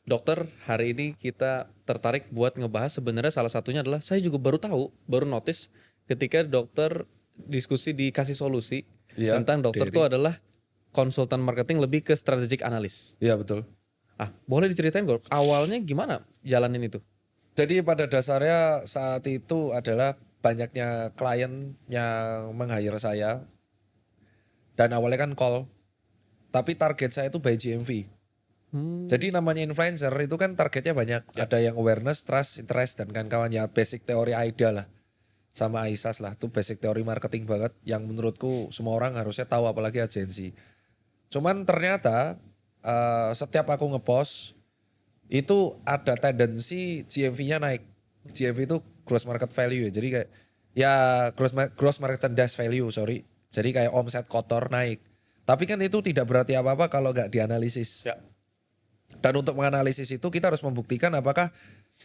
Dokter, hari ini kita tertarik buat ngebahas sebenarnya salah satunya adalah saya juga baru tahu, baru notice ketika dokter diskusi di Kasih Solusi Iya, tentang dokter Derry. tuh adalah konsultan marketing lebih ke strategic analis. Iya betul. Boleh diceritain Gor, awalnya gimana jalanin itu? Jadi pada dasarnya saat itu adalah banyaknya klien yang meng-hire saya dan awalnya kan call, tapi target saya itu by GMV. Hmm, Jadi namanya influencer itu kan targetnya banyak. ya, Ada yang awareness, trust, interest dan kawan-kawan ya basic teori AIDA lah. Sama AISAS lah, itu basic teori marketing banget yang menurutku semua orang harusnya tahu apalagi agensi. Cuman ternyata setiap aku ngepost itu ada tendensi GMV-nya naik. GMV itu gross market value ya. Jadi kayak ya gross merchandise value, sorry. Jadi kayak omset kotor naik. Tapi kan itu tidak berarti apa-apa kalau nggak dianalisis. ya. Dan untuk menganalisis itu kita harus membuktikan apakah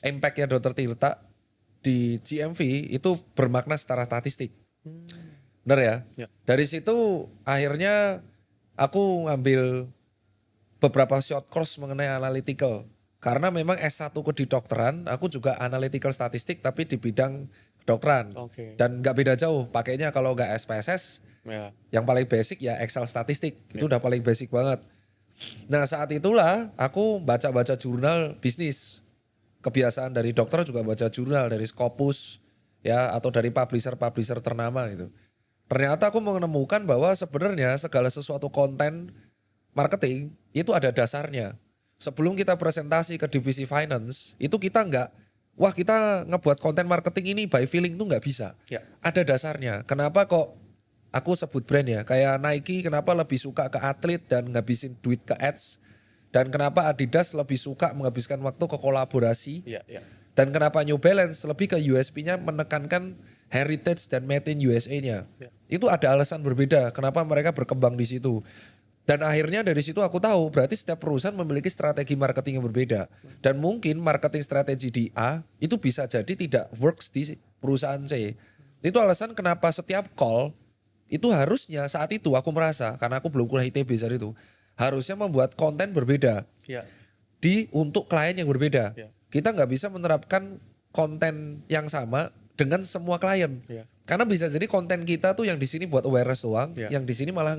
impact-nya Dr. Tirta di GMV itu bermakna secara statistik. Benar ya? Ya. Dari situ akhirnya aku ngambil beberapa short course mengenai analytical. Karena memang S1 ku di dokteran, aku juga analytical statistik tapi di bidang kedokteran. Oke. Dan nggak beda jauh, pakainya kalau nggak SPSS, Ya. yang paling basic ya Excel statistik. Itu Ya. udah paling basic banget. Nah saat itulah aku baca-baca jurnal bisnis. Kebiasaan dari dokter juga baca jurnal dari Scopus ya atau dari publisher-publisher ternama gitu. Ternyata aku menemukan bahwa sebenarnya segala sesuatu konten marketing itu ada dasarnya. Sebelum kita presentasi ke divisi finance, itu kita nggak, wah kita ngebuat konten marketing ini by feeling tuh nggak bisa. Ya. Ada dasarnya. Kenapa kok aku sebut brand ya, kayak Nike kenapa lebih suka ke atlet dan ngabisin duit ke ads. Dan kenapa Adidas lebih suka menghabiskan waktu ke kolaborasi. Ya. Ya. Dan kenapa New Balance lebih ke USP-nya menekankan heritage dan made in USA-nya. Ya. Itu ada alasan berbeda kenapa mereka berkembang di situ. Dan akhirnya dari situ aku tahu berarti setiap perusahaan memiliki strategi marketing yang berbeda. Dan mungkin marketing strategi di A itu bisa jadi tidak works di perusahaan C. Itu alasan kenapa setiap call itu harusnya saat itu aku merasa, karena aku belum kuliah ITB saat itu, harusnya membuat konten berbeda Ya. di untuk klien yang berbeda. Ya. Kita nggak bisa menerapkan konten yang sama dengan semua klien. Ya. Karena bisa jadi konten kita tuh yang di sini buat awareness doang, Ya. yang di sini malah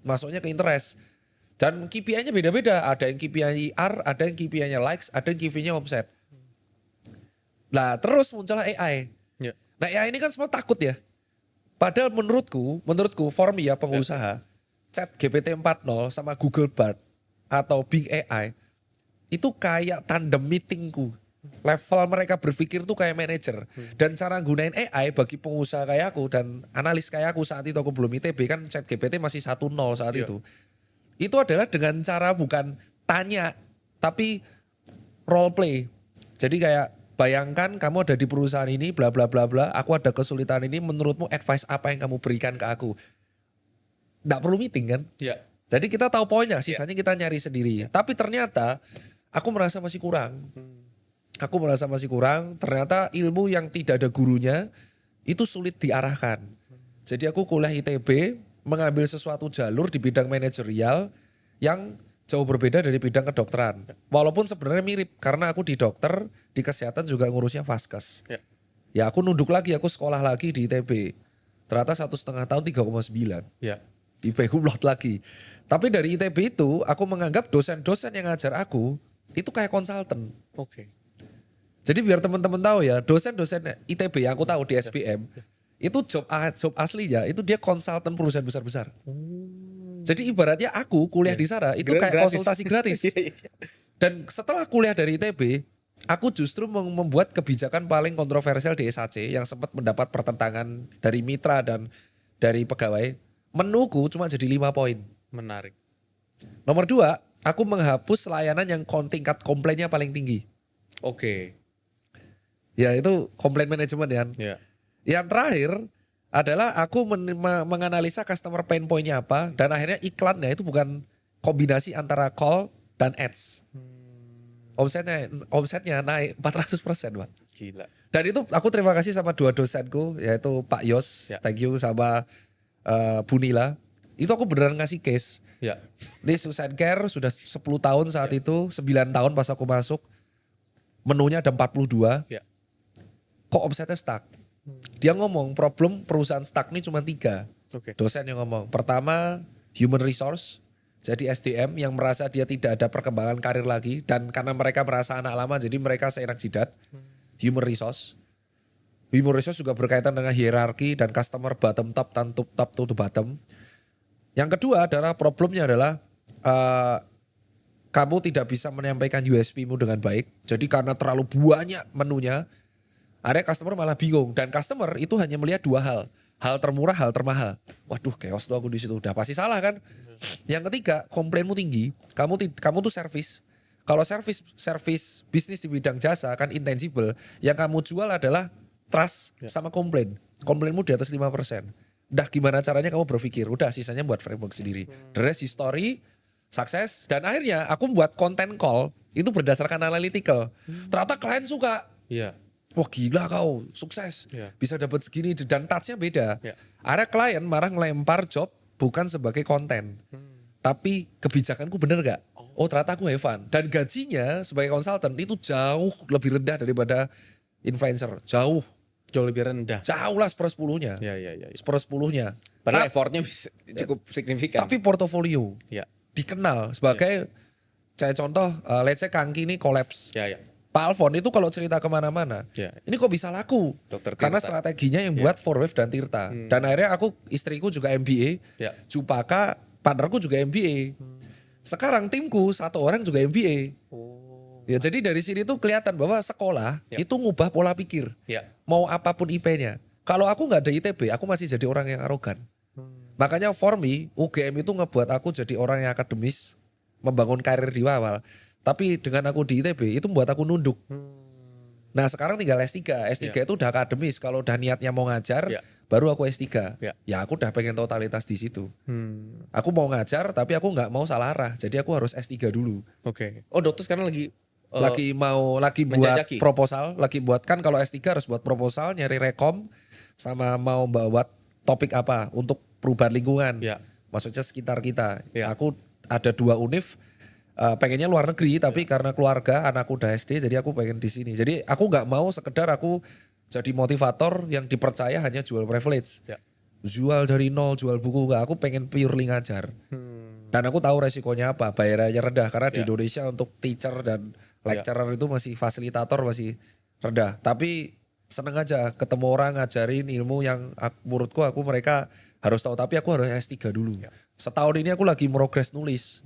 masuknya ke interest. Dan KPI-nya beda-beda. Ada yang KPI R, ada yang KPI-nya likes, ada yang KPI-nya omset. Nah terus muncullah AI. Ya. Nah AI ini kan semua takut ya. Padahal menurutku Formi ya pengusaha, Chat GPT 4.0 sama Google Bard atau Bing AI itu kayak tandem meetingku. Level mereka berpikir tuh kayak manajer. Dan cara gunain AI bagi pengusaha kayak aku dan analis kayak aku saat itu aku belum ITB kan Chat GPT masih 1.0 saat Iya. itu. Itu adalah dengan cara bukan tanya tapi role play. Jadi kayak bayangkan kamu ada di perusahaan ini bla bla bla bla, aku ada kesulitan ini, menurutmu advice apa yang kamu berikan ke aku? Nggak perlu meeting kan? Ya. Jadi kita tahu poinnya, sisanya kita nyari sendiri. Tapi ternyata aku merasa masih kurang. Aku merasa masih kurang, ternyata ilmu yang tidak ada gurunya itu sulit diarahkan. Jadi aku kuliah ITB, mengambil sesuatu jalur di bidang manajerial yang jauh berbeda dari bidang kedokteran. Walaupun sebenarnya mirip, karena aku di dokter, di kesehatan juga ngurusnya vaskes. Ya. Ya aku nunduk lagi, aku sekolah lagi di ITB. Ternyata 1,5 tahun 3,9. Ya. IPK kumlot lagi. Tapi dari ITB itu aku menganggap dosen-dosen yang ngajar aku itu kayak konsultan. Oke. Jadi biar teman-teman tahu ya, dosen-dosen ITB yang aku tahu di SPM itu job aslinya itu dia konsultan perusahaan besar-besar. Jadi ibaratnya aku kuliah di sana itu kayak Gratis. konsultasi gratis. Iya, iya. Dan setelah kuliah dari ITB, aku justru membuat kebijakan paling kontroversial di SAC yang sempat mendapat pertentangan dari mitra dan dari pegawai. Menuku cuma jadi 5 poin. Menarik. Nomor 2, aku menghapus layanan yang tingkat komplainnya paling tinggi. Oke. Ya itu komplain manajemen ya. Ya. Yang terakhir adalah aku menganalisa customer pain point-nya apa dan akhirnya iklannya itu bukan kombinasi antara call dan ads. Omsetnya naik 400% Pak. Gila. Dan itu aku terima kasih sama 2 dosenku yaitu Pak Yos, Ya. thank you sama Bu Nila. Itu aku beneran ngasih case. Ya. Ini Susan Care sudah 10 tahun saat itu, 9 tahun pas aku masuk. Menunya ada 42, Ya. kok omsetnya stuck? Dia ngomong problem perusahaan stuck ini cuma 3. Oke. Dosen yang ngomong. Pertama, human resource. Jadi SDM yang merasa dia tidak ada perkembangan karir lagi. Dan karena mereka merasa anak lama, jadi mereka seenak jidat. Human resource. Human resource juga berkaitan dengan hierarki dan customer bottom top dan top to the bottom. Yang kedua adalah problemnya adalah kamu tidak bisa menyampaikan USP-mu dengan baik. Jadi karena terlalu banyak menunya, ada customer malah bingung. Dan customer itu hanya melihat 2 hal. Hal termurah, hal termahal. Waduh, chaos tuh aku di situ. Udah pasti salah kan? Yang ketiga, komplainmu tinggi. Kamu tuh service. Kalau service bisnis di bidang jasa kan intangible. Yang kamu jual adalah trust sama komplain. Komplainmu di atas 5%. Udah gimana caranya kamu berpikir. Udah sisanya buat framework sendiri. The rest history, sukses. Dan akhirnya aku buat konten call itu berdasarkan analytical. Ternyata klien suka. Iya. Wah gila kau, sukses. Ya. Bisa dapat segini dan touch-nya beda. Ya. Ada klien marah ngelempar job bukan sebagai konten. Tapi kebijakanku bener gak? Oh ternyata aku have fun. Dan gajinya sebagai konsultan itu jauh lebih rendah daripada influencer. Jauh Lebih rendah. lah 1/10-nya. Ya. 1/10-nya. Padahal effortnya cukup signifikan. Tapi portofolio Ya. dikenal sebagai, saya contoh, let's say Kangki ini collapse. Ya. Pak Alfon itu kalau cerita kemana-mana, Ya. ini kok bisa laku? Dr. Karena Tirta. strateginya yang buat Forwave dan Tirta. Dan akhirnya istriku juga MBA, Ya. Jupaka, partnerku juga MBA. Sekarang timku 1 orang juga MBA. Ya, jadi dari sini tuh kelihatan bahwa sekolah itu ngubah pola pikir. Ya. Mau apapun IP-nya. Kalau aku nggak ada ITB, aku masih jadi orang yang arogan. Makanya for me, UGM itu ngebuat aku jadi orang yang akademis, membangun karir di awal. Tapi dengan aku di ITB, itu membuat aku nunduk. Nah sekarang tinggal S3. S3 itu udah akademis. Kalau udah niatnya mau ngajar, Ya. baru aku S3. Ya. Ya aku udah pengen totalitas di situ. Aku mau ngajar, tapi aku nggak mau salah arah. Jadi aku harus S3 dulu. Oke. Oh dokter sekarang lagi Lagi buat menjajaki. proposal. Lagi buat, kan kalau S3 harus buat proposal, nyari rekom. Sama mau bawa topik apa untuk perubahan lingkungan. Ya. Maksudnya sekitar kita. Ya. Aku ada 2 univ. Pengennya luar negeri tapi karena keluarga anakku udah SD jadi aku pengen di sini. Jadi aku nggak mau sekedar aku jadi motivator yang dipercaya hanya jual privilege. Ya. Jual dari nol, jual buku nggak. Aku pengen purely ngajar. Dan aku tahu resikonya apa, bayarannya rendah karena di Ya. Indonesia untuk teacher dan lecturer itu masih fasilitator masih rendah. Tapi seneng aja ketemu orang ngajarin ilmu yang menurutku mereka harus tahu tapi aku harus S3 dulu. Setahun ini aku lagi progres nulis.